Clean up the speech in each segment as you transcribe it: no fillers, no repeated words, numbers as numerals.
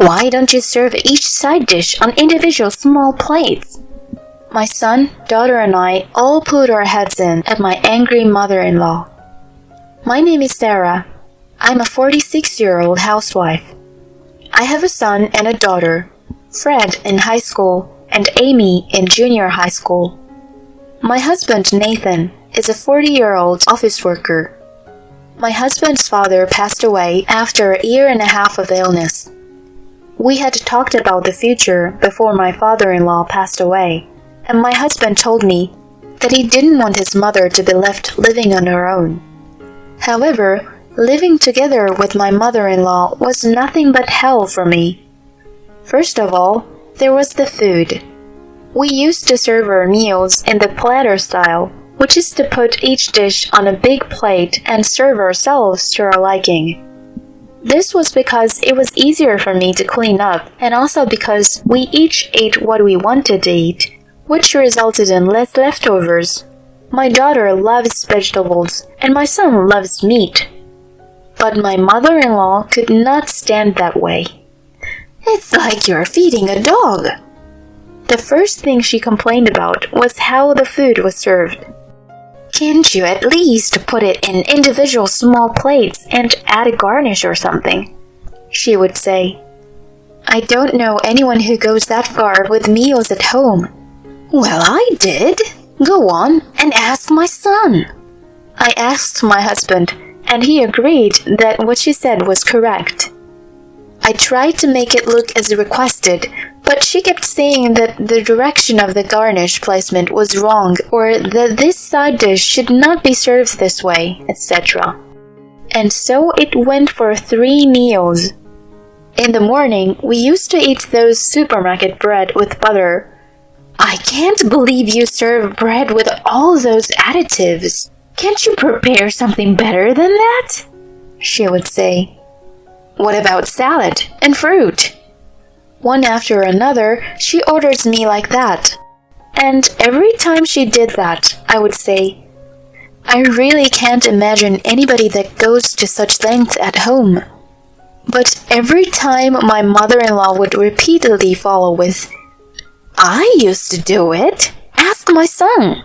Why don't you serve each side dish on individual small plates? My son, daughter, and I all put our heads in at my angry mother-in-law. My name is Sarah. I'm a 46-year-old housewife. I have a son and a daughter, Fred in high school and Amy in junior high school. My husband, Nathan, is a 40-year-old office worker. My husband's father passed away after a year and a half of illness. We had talked about the future before my father-in-law passed away, and my husband told me that he didn't want his mother to be left living on her own. However, living together with my mother-in-law was nothing but hell for me. First of all, there was the food. We used to serve our meals in the platter style, which is to put each dish on a big plate and serve ourselves to our liking. This was because it was easier for me to clean up, and also because we each ate what we wanted to eat, which resulted in less leftovers. My daughter loves vegetables, and my son loves meat. But my mother-in-law could not stand that way. It's like you're feeding a dog. The first thing she complained about was how the food was served. Can't you at least put it in individual small plates and add a garnish or something? She would say. I don't know anyone who goes that far with meals at home. Well, I did. Go on and ask my son. I asked my husband, and he agreed that what she said was correct. I tried to make it look as requested, but she kept saying that the direction of the garnish placement was wrong, or that this side dish should not be served this way, etc. And so it went for 3 meals. In the morning, we used to eat those supermarket bread with butter. I can't believe you serve bread with all those additives. Can't you prepare something better than that? She would say. What about salad and fruit? One after another, she orders me like that. And every time she did that, I would say, I really can't imagine anybody that goes to such lengths at home. But every time my mother-in-law would repeatedly follow with, I used to do it. Ask my son.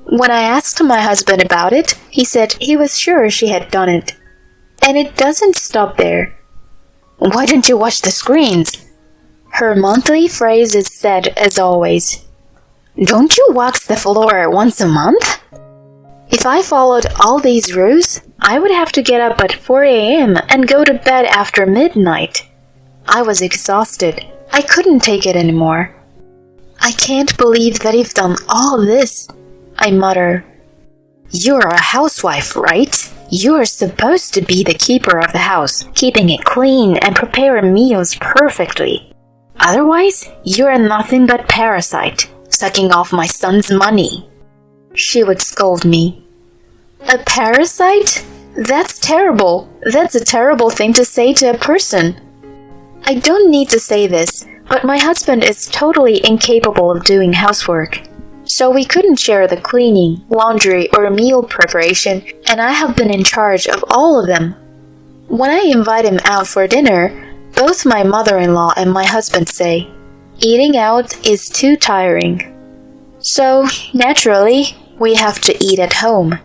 When I asked my husband about it, he said he was sure she had done it. And it doesn't stop there. Why don't you watch the screens? Her monthly phrase is said as always. Don't you wax the floor once a month? If I followed all these rules, I would have to get up at 4 a.m. and go to bed after midnight. I was exhausted. I couldn't take it anymore. I can't believe that you've done all this, I mutter. You're a housewife, right? You're supposed to be the keeper of the house, keeping it clean and preparing meals perfectly. Otherwise, you're nothing but parasite, sucking off my son's money. She would scold me. A parasite? That's terrible. That's a terrible thing to say to a person. I don't need to say this, but my husband is totally incapable of doing housework. So we couldn't share the cleaning, laundry, or meal preparation, and I have been in charge of all of them. When I invite him out for dinner, both my mother-in-law and my husband say, eating out is too tiring. So, naturally, we have to eat at home.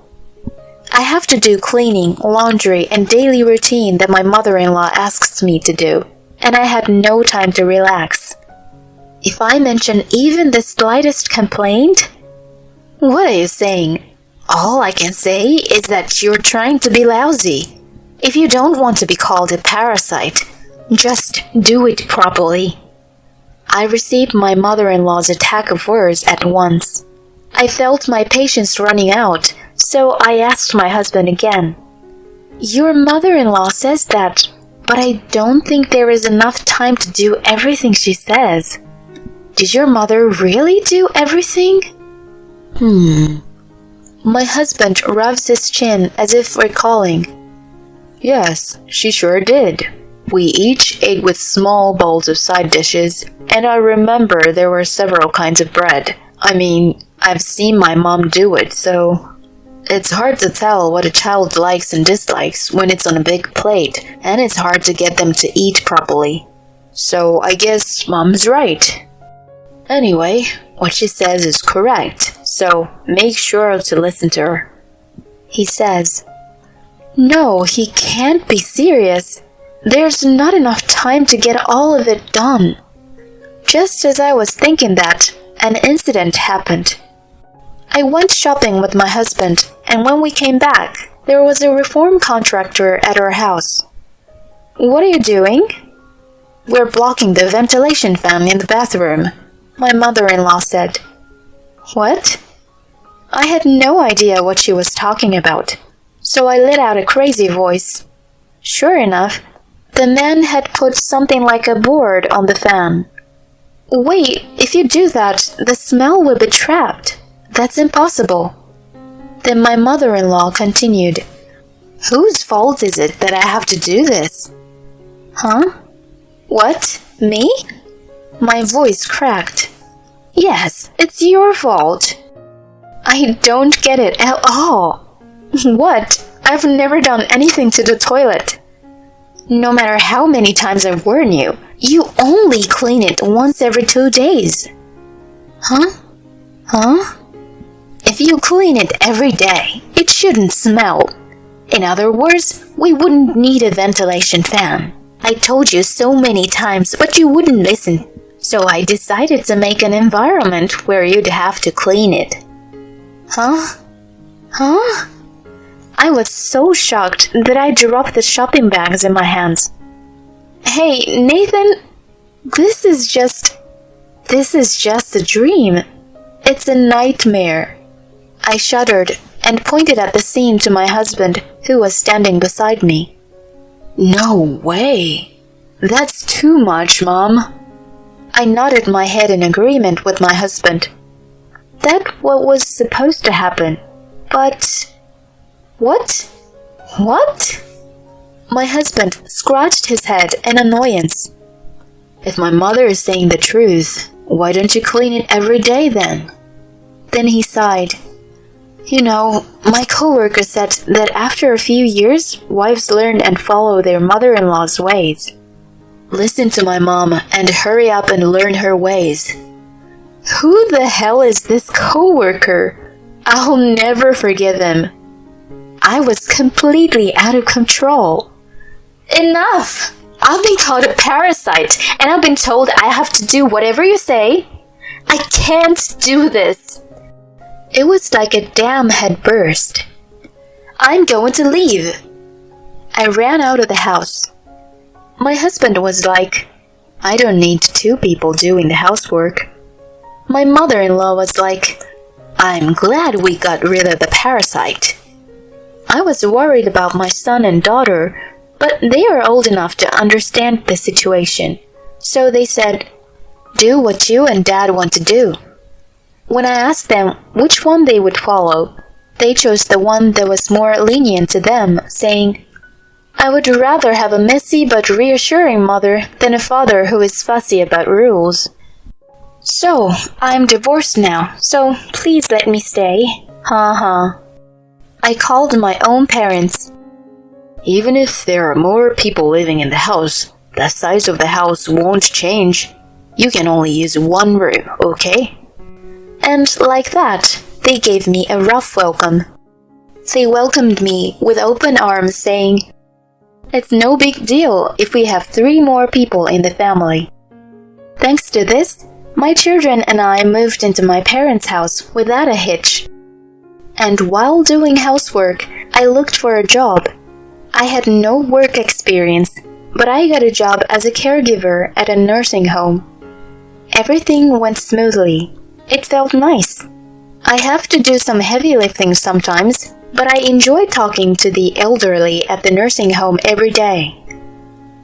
I have to do cleaning, laundry, and daily routine that my mother-in-law asks me to do, and I had no time to relax. If I mention even the slightest complaint, what are you saying? All I can say is that you're trying to be lousy. If you don't want to be called a parasite, just do it properly. I received my mother-in-law's attack of words at once. I felt my patience running out, so I asked my husband again. Your mother-in-law says that, but I don't think there is enough time to do everything she says. Did your mother really do everything? My husband rubs his chin as if recalling. Yes, she sure did. We each ate with small bowls of side dishes, and I remember there were several kinds of bread. I mean, I've seen my mom do it, so it's hard to tell what a child likes and dislikes when it's on a big plate, and it's hard to get them to eat properly. So I guess Mom's right. Anyway, what she says is correct, so make sure to listen to her. He says, No, he can't be serious. There's not enough time to get all of it done. Just as I was thinking that, an incident happened. I went shopping with my husband, and when we came back, there was a reform contractor at our house. What are you doing? We're blocking the ventilation fan in the bathroom, my mother-in-law said. What? I had no idea what she was talking about, so I let out a crazy voice. Sure enough, the man had put something like a board on the fan. Wait, if you do that, the smell will be trapped. That's impossible. Then my mother-in-law continued, Whose fault is it that I have to do this? Huh? What? Me? My voice cracked. Yes, it's your fault. I don't get it at all. What? I've never done anything to the toilet. No matter how many times I warn you, you only clean it once every 2 days. Huh? If you clean it every day, it shouldn't smell. In other words, we wouldn't need a ventilation fan. I told you so many times, but you wouldn't listen. So I decided to make an environment where you'd have to clean it. Huh? I was so shocked that I dropped the shopping bags in my hands. Hey, Nathan, this is just a dream. It's a nightmare. I shuddered and pointed at the scene to my husband, who was standing beside me. No way. That's too much, Mom. I nodded my head in agreement with my husband. That's what was supposed to happen. But... What? My husband scratched his head in annoyance. If my mother is saying the truth, why don't you clean it every day then? Then he sighed. You know, my coworker said that after a few years, wives learn and follow their mother-in-law's ways. Listen to my mom and hurry up and learn her ways. Who the hell is this coworker? I'll never forgive him. I was completely out of control. Enough! I've been called a parasite, and I've been told I have to do whatever you say. I can't do this. It was like a dam had burst. I'm going to leave. I ran out of the house. My husband was like, I don't need 2 people doing the housework. My mother-in-law was like, I'm glad we got rid of the parasite. I was worried about my son and daughter, but they are old enough to understand the situation. So they said, do what you and Dad want to do. When I asked them which one they would follow, they chose the one that was more lenient to them, saying, I would rather have a messy but reassuring mother than a father who is fussy about rules. So, I'm divorced now, so please let me stay. I called my own parents. Even if there are more people living in the house, the size of the house won't change. You can only use 1 room, okay? And like that, they gave me a rough welcome. They welcomed me with open arms, saying, It's no big deal if we have 3 more people in the family. Thanks to this, my children and I moved into my parents' house without a hitch. And while doing housework, I looked for a job. I had no work experience, but I got a job as a caregiver at a nursing home. Everything went smoothly. It felt nice. I have to do some heavy lifting sometimes, but I enjoy talking to the elderly at the nursing home every day.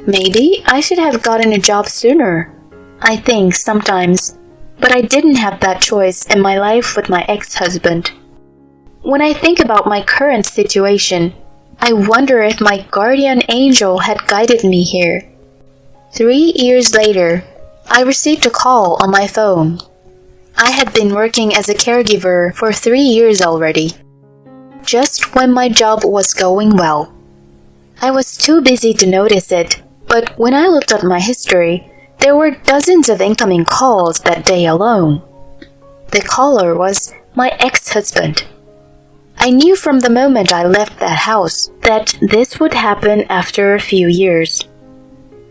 Maybe I should have gotten a job sooner. I think sometimes, but I didn't have that choice in my life with my ex-husband. When I think about my current situation, I wonder if my guardian angel had guided me here. 3 years later, I received a call on my phone. I had been working as a caregiver for 3 years already, just when my job was going well. I was too busy to notice it, but when I looked at my history, There were dozens of incoming calls that day alone. The caller was my ex-husband. I knew from the moment I left that house that this would happen after a few years.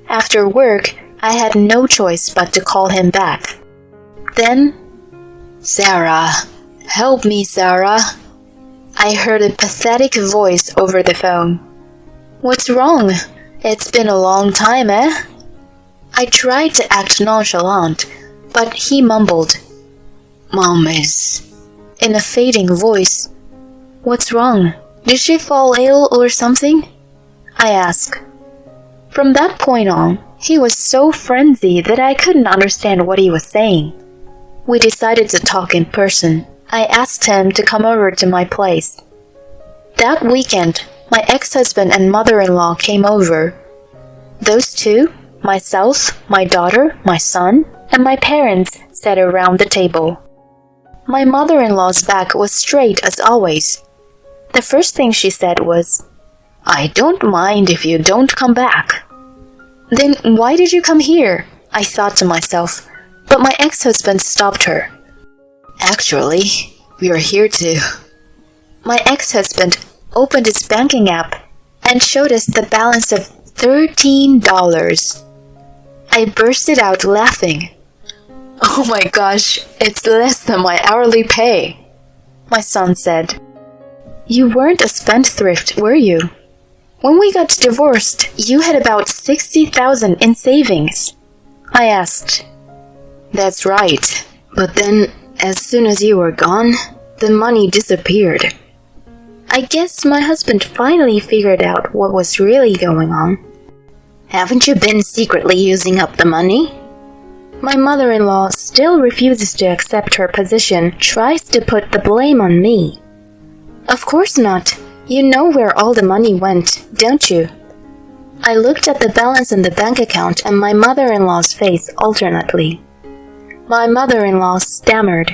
After work, I had no choice but to call him back. Then, "Sarah, help me, Sarah." I heard a pathetic voice over the phone. "What's wrong? It's been a long time, eh?" I tried to act nonchalant, but he mumbled, "Mom is," in a fading voice. "What's wrong? Did she fall ill or something?" I asked. From that point on, he was so frenzied that I couldn't understand what he was saying. We decided to talk in person. I asked him to come over to my place. That weekend, my ex-husband and mother-in-law came over. Those two, myself, my daughter, my son, and my parents sat around the table. My mother-in-law's back was straight as always. The first thing she said was, "I don't mind if you don't come back." "Then why did you come here?" I thought to myself, but my ex-husband stopped her. "Actually, we are here to..." My ex-husband opened his banking app and showed us the balance of $13. I bursted out laughing. "Oh my gosh, it's less than my hourly pay," my son said. "You weren't a spendthrift, were you? When we got divorced, you had about $60,000 in savings," I asked. "That's right, but then, as soon as you were gone, the money disappeared." I guess my husband finally figured out what was really going on. "Haven't you been secretly using up the money?" My mother-in-law still refuses to accept her position, tries to put the blame on me. "Of course not. You know where all the money went, don't you?" I looked at the balance in the bank account and my mother-in-law's face alternately. My mother-in-law stammered.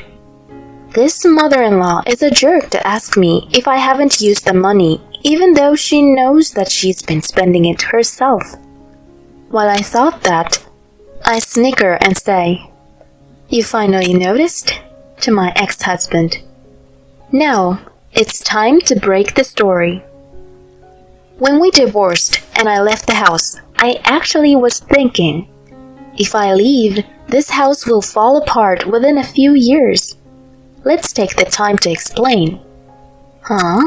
This mother-in-law is a jerk to ask me if I haven't used the money, even though she knows that she's been spending it herself. While I thought that, I snicker and say, "You finally noticed?" to my ex-husband. Now, it's time to break the story. When we divorced and I left the house, I actually was thinking, if I leave, this house will fall apart within a few years. Let's take the time to explain. "Huh?"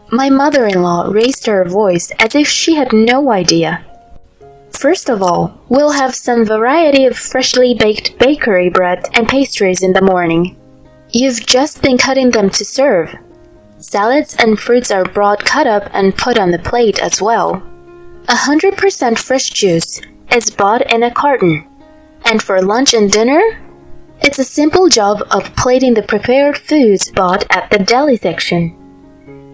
My mother-in-law raised her voice as if she had no idea. "First of all, we'll have some variety of freshly baked bakery bread and pastries in the morning. You've just been cutting them to serve. Salads and fruits are brought cut up and put on the plate as well. 100% fresh juice is bought in a carton. And for lunch and dinner, it's a simple job of plating the prepared foods bought at the deli section.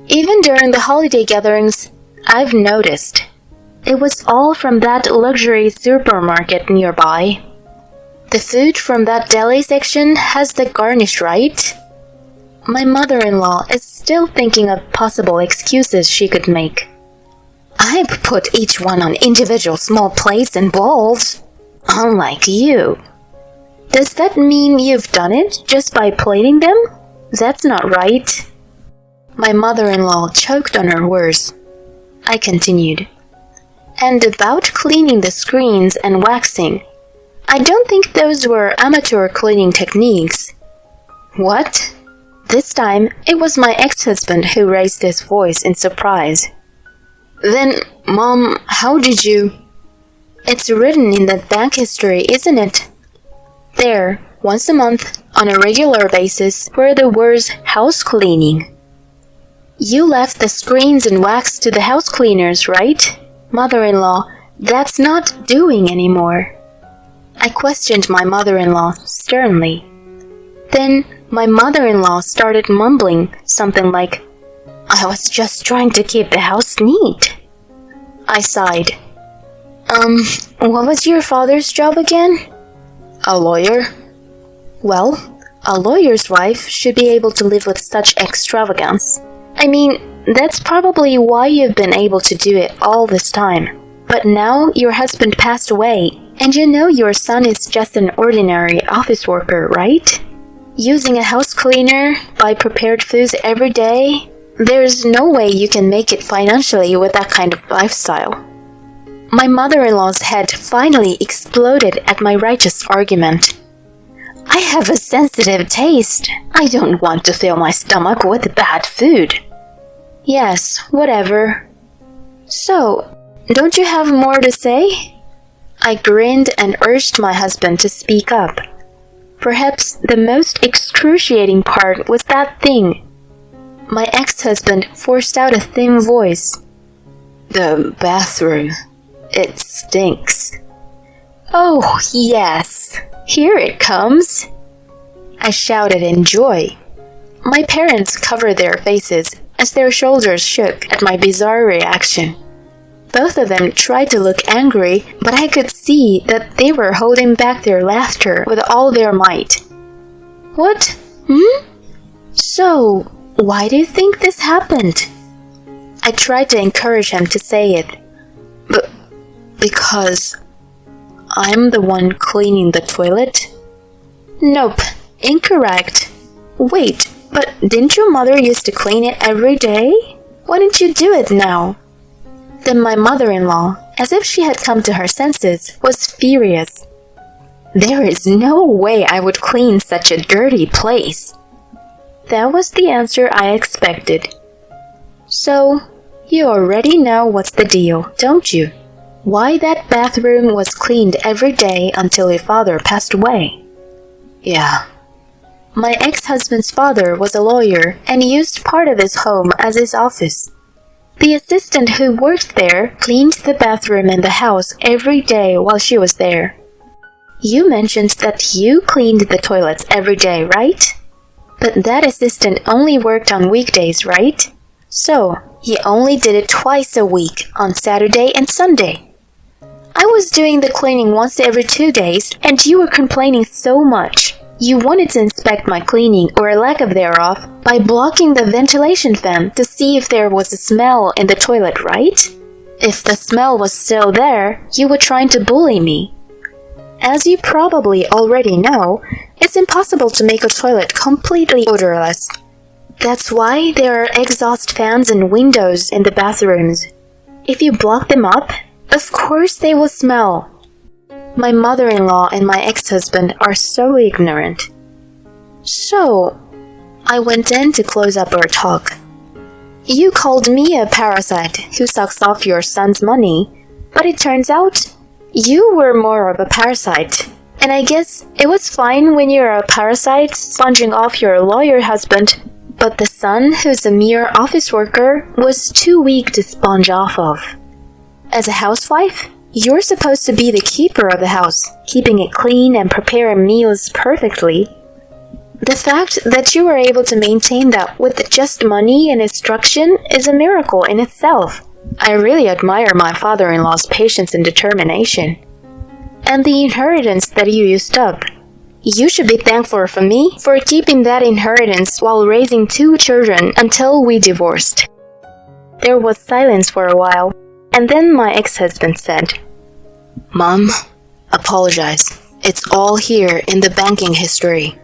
Even during the holiday gatherings, I've noticed. It was all from that luxury supermarket nearby. The food from that deli section has the garnish, right?" My mother-in-law is still thinking of possible excuses she could make. "I've put each one on individual small plates and bowls, unlike you." "Does that mean you've done it just by plating them? That's not right." My mother-in-law choked on her words. I continued. "And about cleaning the screens and waxing, I don't think those were amateur cleaning techniques." "What?" This time, it was my ex-husband who raised his voice in surprise. "Then, Mom, how did you—" "It's written in the bank history, isn't it? There, once a month, on a regular basis, were the words house cleaning." "You left the screens and wax to the house cleaners, right? Mother-in-law, that's not doing anymore." I questioned my mother-in-law sternly. Then my mother-in-law started mumbling something like, "I was just trying to keep the house neat." I sighed. What was your father's job again?" "A lawyer." "Well, a lawyer's wife should be able to live with such extravagance. I mean, that's probably why you've been able to do it all this time. But now your husband passed away, And you know your son is just an ordinary office worker, right? Using a house cleaner, buy prepared foods every day. There's no way you can make it financially with that kind of lifestyle. My mother-in-law's head finally exploded at my righteous argument. I have a sensitive taste. I don't want to fill my stomach with bad food. Yes, whatever. So, don't you have more to say? I grinned and urged my husband to speak up. Perhaps the most excruciating part was that thing. My ex-husband forced out a thin voice. The bathroom. It stinks. Oh, yes. Here it comes. I shouted in joy. My parents covered their faces as their shoulders shook at my bizarre reaction. Both of them tried to look angry, but I could see that they were holding back their laughter with all their might. What? So, why do you think this happened? I tried to encourage him to say it. Because I'm the one cleaning the toilet? Nope, incorrect. Wait, but didn't your mother used to clean it every day? Why didn't you do it now? Then my mother-in-law, as if she had come to her senses, was furious. There is no way I would clean such a dirty place. That was the answer I expected. So, you already know what's the deal, don't you? Why that bathroom was cleaned every day until your father passed away. Yeah. My ex-husband's father was a lawyer and used part of his home as his office. The assistant who worked there cleaned the bathroom in the house every day while she was there. You mentioned that you cleaned the toilets every day, right? But that assistant only worked on weekdays, right? So, he only did it twice a week, on Saturday and Sunday. I was doing the cleaning once every 2 days, and you were complaining so much. You wanted to inspect my cleaning, or lack of thereof, by blocking the ventilation fan to see if there was a smell in the toilet, right? If the smell was still there, you were trying to bully me. As you probably already know, it's impossible to make a toilet completely odorless. That's why there are exhaust fans and windows in the bathrooms. If you block them up, of course they will smell. My mother-in-law and my ex-husband are so ignorant. So, I went in to close up our talk. You called me a parasite who sucks off your son's money, but it turns out you were more of a parasite. And I guess it was fine when you're a parasite sponging off your lawyer husband, but the son, who's a mere office worker, was too weak to sponge off of. As a housewife, you're supposed to be the keeper of the house, keeping it clean and preparing meals perfectly. The fact that you were able to maintain that with just money and instruction is a miracle in itself. I really admire my father-in-law's patience and determination. And the inheritance that you used up. You should be thankful for me for keeping that inheritance while raising 2 children until we divorced. There was silence for a while. And then my ex-husband said, Mom, apologize. It's all here in the banking history.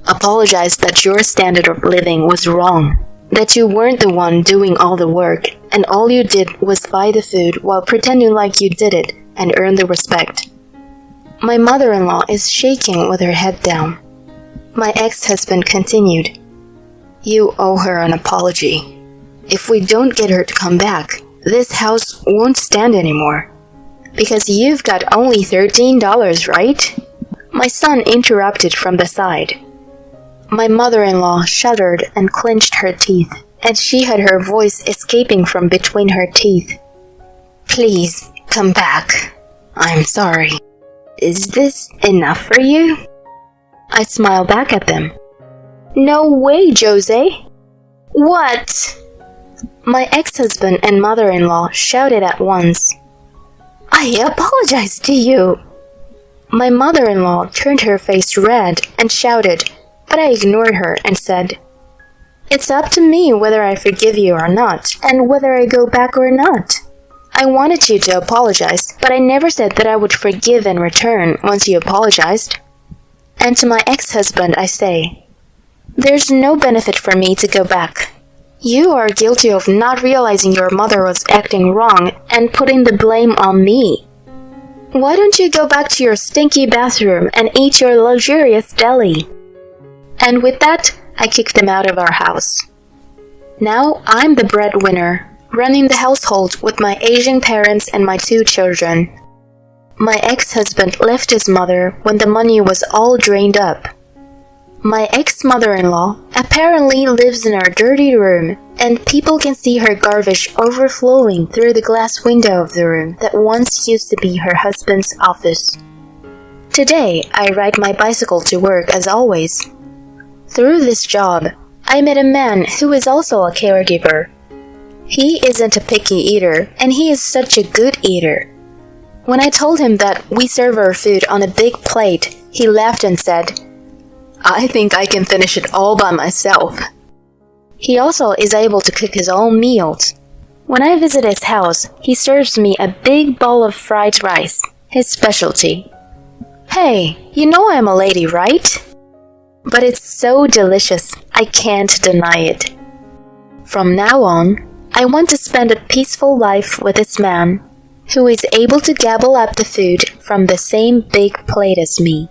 Apologize that your standard of living was wrong. That you weren't the one doing all the work, and all you did was buy the food while pretending like you did it and earn the respect. My mother-in-law is shaking with her head down. My ex-husband continued, You owe her an apology. If we don't get her to come back, this house won't stand anymore. Because you've got only $13, right? My son interrupted from the side. My mother-in-law shuddered and clenched her teeth, and she had her voice escaping from between her teeth. Please, come back. I'm sorry. Is this enough for you? I smiled back at them. No way, Jose. What? My ex-husband and mother-in-law shouted at once. I apologize to you. My mother-in-law turned her face red and shouted, but I ignored her and said, It's up to me whether I forgive you or not, and whether I go back or not. I wanted you to apologize, but I never said that I would forgive in return once you apologized. And to my ex-husband I say, there's no benefit for me to go back. You are guilty of not realizing your mother was acting wrong and putting the blame on me. Why don't you go back to your stinky bathroom and eat your luxurious deli? And with that, I kicked him out of our house. Now I'm the breadwinner, running the household with my aging parents and my 2 children. My ex-husband left his mother when the money was all drained up. My ex-mother-in-law apparently lives in our dirty room, and people can see her garbage overflowing through the glass window of the room that once used to be her husband's office. Today, I ride my bicycle to work as always. Through this job, I met a man who is also a caregiver. He isn't a picky eater, and he is such a good eater. When I told him that we serve our food on a big plate, he laughed and said, I think I can finish it all by myself. He also is able to cook his own meals. When I visit his house, he serves me a big bowl of fried rice, his specialty. Hey, you know I'm a lady, right? But it's so delicious, I can't deny it. From now on, I want to spend a peaceful life with this man, who is able to gobble up the food from the same big plate as me.